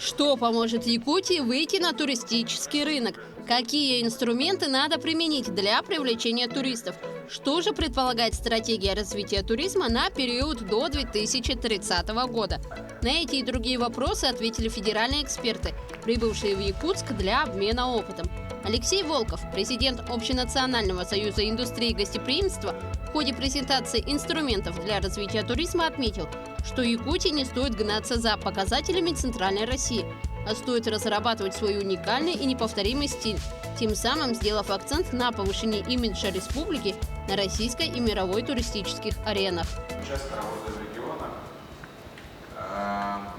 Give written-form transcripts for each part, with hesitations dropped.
Что поможет Якутии выйти на туристический рынок? Какие инструменты надо применить для привлечения туристов? Что же предполагает стратегия развития туризма на период до 2030 года? На эти и другие вопросы ответили федеральные эксперты, прибывшие в Якутск для обмена опытом. Алексей Волков, президент Общенационального союза индустрии гостеприимства, в ходе презентации инструментов для развития туризма отметил, что Якутии не стоит гнаться за показателями Центральной России, а стоит разрабатывать свой уникальный и неповторимый стиль, тем самым сделав акцент на повышении имиджа республики на российской и мировой туристических аренах. Часто работаю в регионах.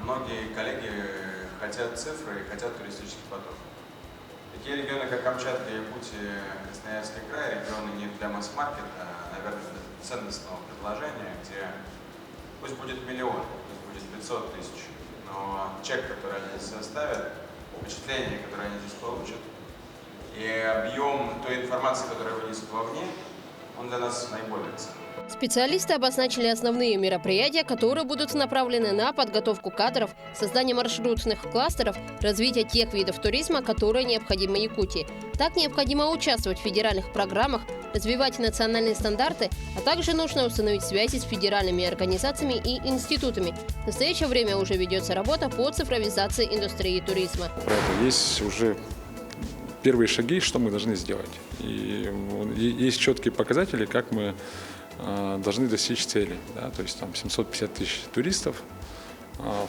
Многие коллеги хотят цифры и хотят туристический поток. Такие регионы, как Камчатка, Якутия, Красноярский край, регионы не для масс-маркета, а, наверное, для ценностного предложения, где пусть будет миллион, пусть будет 500 тысяч, но чек, который они здесь составят, впечатление, которое они здесь получат, и объем той информации, которая вынесут вовне, он для нас наиболее ценный. Специалисты обозначили основные мероприятия, которые будут направлены на подготовку кадров, создание маршрутных кластеров, развитие тех видов туризма, которые необходимы Якутии. Так необходимо участвовать в федеральных программах, развивать национальные стандарты, а также нужно установить связи с федеральными организациями и институтами. В настоящее время уже ведется работа по цифровизации индустрии туризма. Есть уже первые шаги, что мы должны сделать. И есть четкие показатели, как мы должны достичь цели. Да? То есть там 750 тысяч туристов,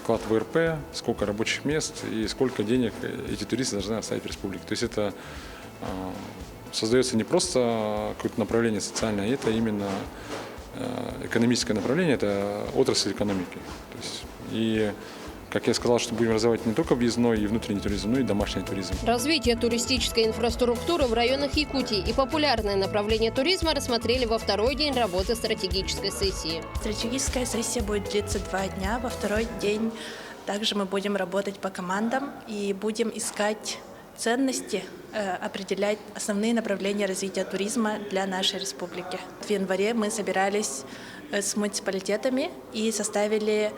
вклад в ВРП, сколько рабочих мест и сколько денег эти туристы должны оставить в республике. То есть это создается не просто какое-то направление социальное, это именно экономическое направление, это отрасль экономики. То есть, и как я сказал, что будем развивать не только въездной и внутренний туризм, но и домашний туризм. Развитие туристической инфраструктуры в районах Якутии и популярное направление туризма рассмотрели во второй день работы стратегической сессии. Стратегическая сессия будет длиться 2 дня. Во второй день также мы будем работать по командам и будем искать ценности, определять основные направления развития туризма для нашей республики. В январе мы собирались с муниципалитетами и составили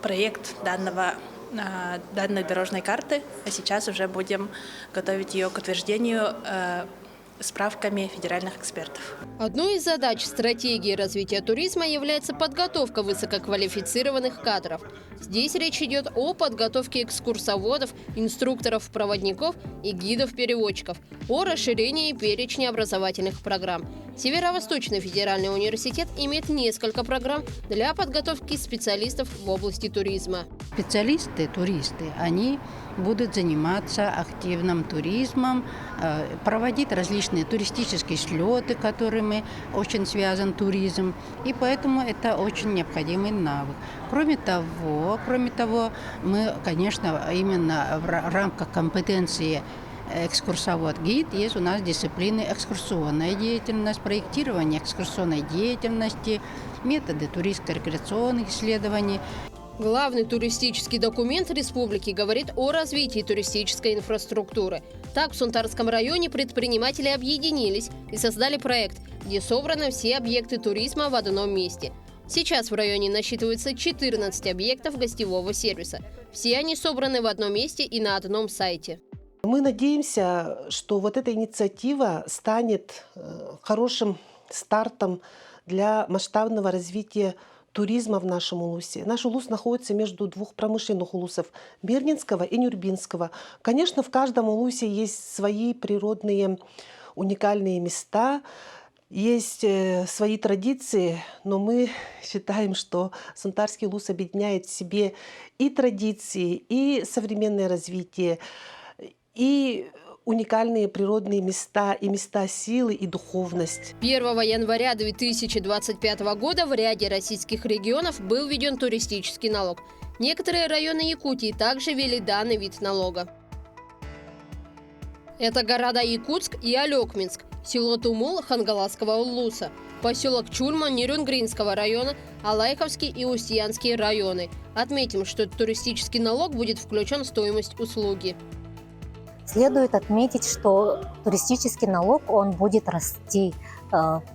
проект данной дорожной карты, а сейчас уже будем готовить ее к утверждению справками федеральных экспертов. Одной из задач стратегии развития туризма является подготовка высококвалифицированных кадров. Здесь речь идет о подготовке экскурсоводов, инструкторов, проводников и гидов-переводчиков, о расширении перечня образовательных программ. Северо-Восточный федеральный университет имеет несколько программ для подготовки специалистов в области туризма. Специалисты, туристы, они будут заниматься активным туризмом, проводить различные туристические слеты, которыми очень связан туризм. И поэтому это очень необходимый навык. Кроме того, мы, конечно, именно в рамках компетенции экскурсовод-гид есть у нас дисциплины экскурсионная деятельность, проектирование экскурсионной деятельности, методы туристско-рекреационных исследований. Главный туристический документ республики говорит о развитии туристической инфраструктуры. Так, в Сунтарском районе предприниматели объединились и создали проект, где собраны все объекты туризма в одном месте. Сейчас в районе насчитывается 14 объектов гостевого сервиса. Все они собраны в одном месте и на одном сайте. Мы надеемся, что вот эта инициатива станет хорошим стартом для масштабного развития туризма в нашем улусе. Наш улус находится между двух промышленных улусов – Мирнинского и Нюрбинского. Конечно, в каждом улусе есть свои природные уникальные места, есть свои традиции, но мы считаем, что Сунтарский улус объединяет в себе и традиции, и современное развитие, и уникальные природные места, и места силы, и духовность. 1 января 2025 года в ряде российских регионов был введен туристический налог. Некоторые районы Якутии также ввели данный вид налога. Это города Якутск и Алекминск, село Тумул Хангаласского улуса, поселок Чульма Нерюнгринского района, Алайховский и Устьянский районы. Отметим, что туристический налог будет включен в стоимость услуги. Следует отметить, что туристический налог он будет расти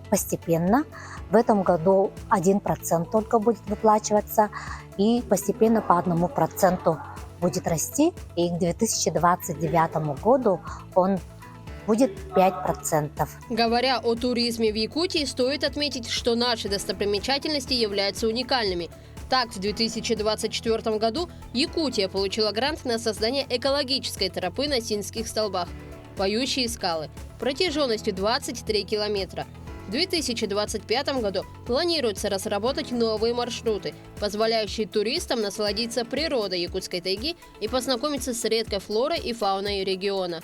постепенно. В этом году 1% только будет выплачиваться и постепенно по 1% будет расти, и к 2029 году он будет 5%. Говоря о туризме в Якутии, стоит отметить, что наши достопримечательности являются уникальными. Так, в 2024 году Якутия получила грант на создание экологической тропы на Синских столбах «Поющие скалы» протяженностью 23 километра. В 2025 году планируется разработать новые маршруты, позволяющие туристам насладиться природой якутской тайги и познакомиться с редкой флорой и фауной региона.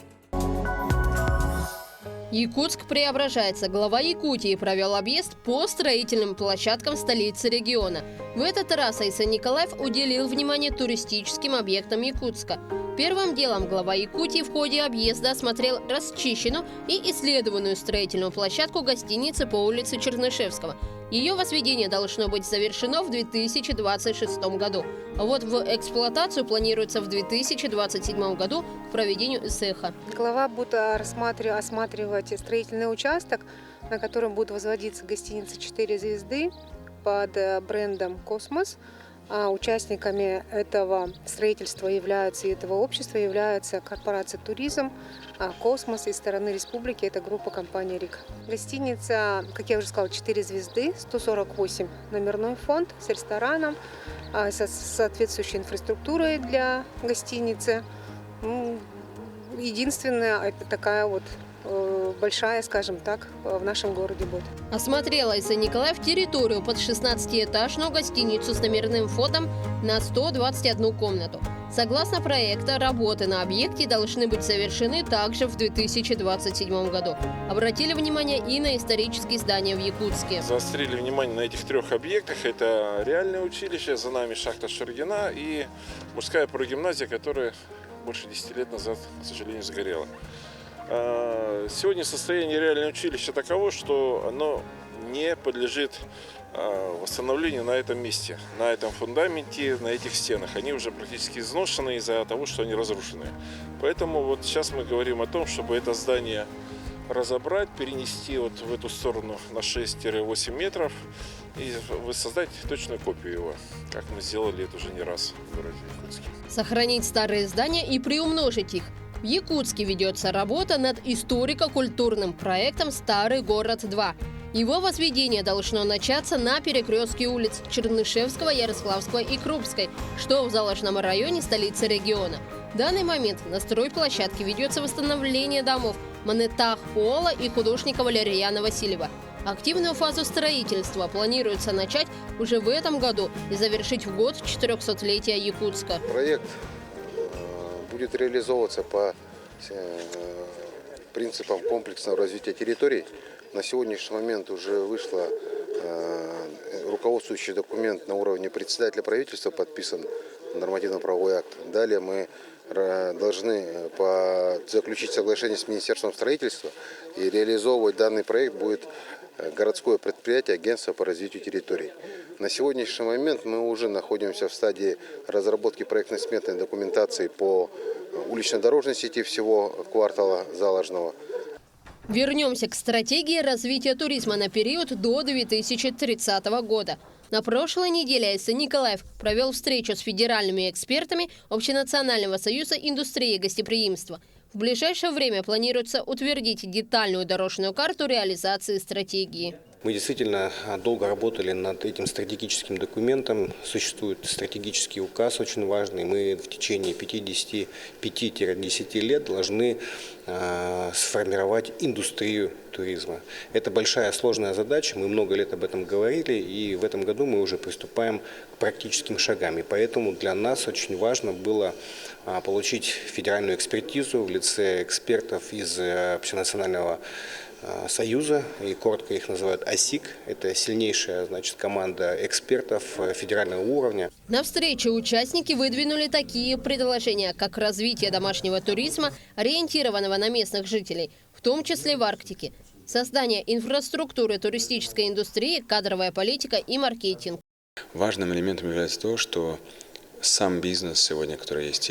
Якутск преображается. Глава Якутии провел объезд по строительным площадкам столицы региона. В этот раз Айсан Николаев уделил внимание туристическим объектам Якутска. Первым делом глава Якутии в ходе объезда осмотрел расчищенную и исследованную строительную площадку гостиницы по улице Чернышевского. Ее возведение должно быть завершено в 2026 году. А вот в эксплуатацию планируется в 2027 году к проведению СЭХа. Глава будет осматривать строительный участок, на котором будет возводиться гостиница «4 звезды» под брендом «Космос». А участниками этого строительства являются и этого общества являются корпорация «Туризм», «Космос» и стороны республики – это группа компании «РИК». Гостиница, как я уже сказала, 4 звезды, 148 номерной фонд с рестораном, с соответствующей инфраструктурой для гостиницы. Единственная, это такая вот большая, скажем так, в нашем городе будет. Осмотрел Айсан Николаев территорию под 16-этажную гостиницу с номерным фондом на 121 комнату. Согласно проекта, работы на объекте должны быть завершены также в 2027 году. Обратили внимание и на исторические здания в Якутске. Заострили внимание на этих 3 объектах. Это реальное училище, за нами шахта Шаргина и мужская прогимназия, которая больше 10 лет назад, к сожалению, сгорела. Сегодня состояние реального училища таково, что оно не подлежит восстановлению на этом месте, на этом фундаменте, на этих стенах. Они уже практически изношены из-за того, что они разрушены. Поэтому вот сейчас мы говорим о том, чтобы это здание разобрать, перенести вот в эту сторону на 6-8 метров и воссоздать точную копию его, как мы сделали это уже не раз в городе Якутске. Сохранить старые здания и приумножить их. В Якутске ведется работа над историко-культурным проектом «Старый город-2». Его возведение должно начаться на перекрестке улиц Чернышевского, Ярославского и Крупской, что в Залажном районе столицы региона. В данный момент на стройплощадке ведется восстановление домов Манетах Пола и художника Валерьяна Васильева. Активную фазу строительства планируется начать уже в этом году и завершить в год 400-летия Якутска. Проект будет реализовываться по принципам комплексного развития территорий. На сегодняшний момент уже вышел руководствующий документ на уровне председателя правительства, подписан нормативно-правовой акт. Далее мы должны заключить соглашение с Министерством строительства, и реализовывать данный проект будет городское предприятие Агентство по развитию территорий. На сегодняшний момент мы уже находимся в стадии разработки проектно-сметной документации по улично-дорожной сети всего квартала Залажного. Вернемся к стратегии развития туризма на период до 2030 года. На прошлой неделе Айсан Николаев провел встречу с федеральными экспертами Общенационального союза индустрии гостеприимства. В ближайшее время планируется утвердить детальную дорожную карту реализации стратегии. Мы действительно долго работали над этим стратегическим документом. Существует стратегический указ очень важный. Мы в течение 5-10 лет должны сформировать индустрию туризма. Это большая сложная задача. Мы много лет об этом говорили, и в этом году мы уже приступаем к практическим шагам. И поэтому для нас очень важно было получить федеральную экспертизу в лице экспертов из Общенационального союза, и коротко их называют ОСИК. Это сильнейшая, команда экспертов федерального уровня. На встрече участники выдвинули такие предложения, как развитие домашнего туризма, ориентированного на местных жителей, в том числе в Арктике, создание инфраструктуры туристической индустрии, кадровая политика и маркетинг. Важным элементом является то, что сам бизнес сегодня, который есть,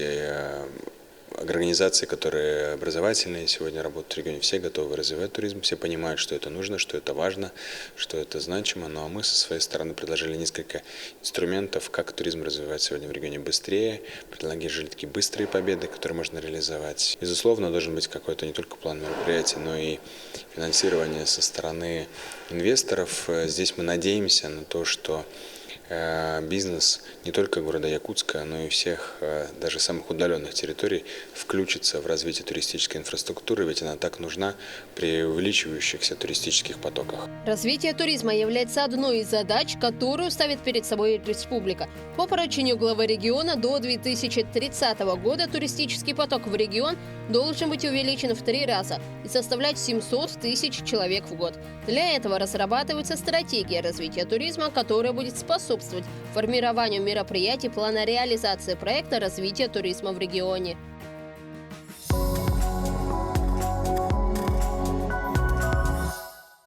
организации, которые образовательные сегодня работают в регионе, все готовы развивать туризм, все понимают, что это нужно, что это важно, что это значимо. Ну а мы со своей стороны предложили несколько инструментов, как туризм развивать сегодня в регионе быстрее, предложили такие быстрые победы, которые можно реализовать. Безусловно, должен быть какой-то не только план мероприятий, но и финансирование со стороны инвесторов. Здесь мы надеемся на то, что бизнес не только города Якутска, но и всех, даже самых удаленных территорий, включится в развитие туристической инфраструктуры, ведь она так нужна при увеличивающихся туристических потоках. Развитие туризма является одной из задач, которую ставит перед собой республика. По поручению главы региона до 2030 года туристический поток в регион должен быть увеличен в 3 раза и составлять 700 тысяч человек в год. Для этого разрабатывается стратегия развития туризма, которая будет способствовать формированию мероприятий плана реализации проекта развития туризма в регионе.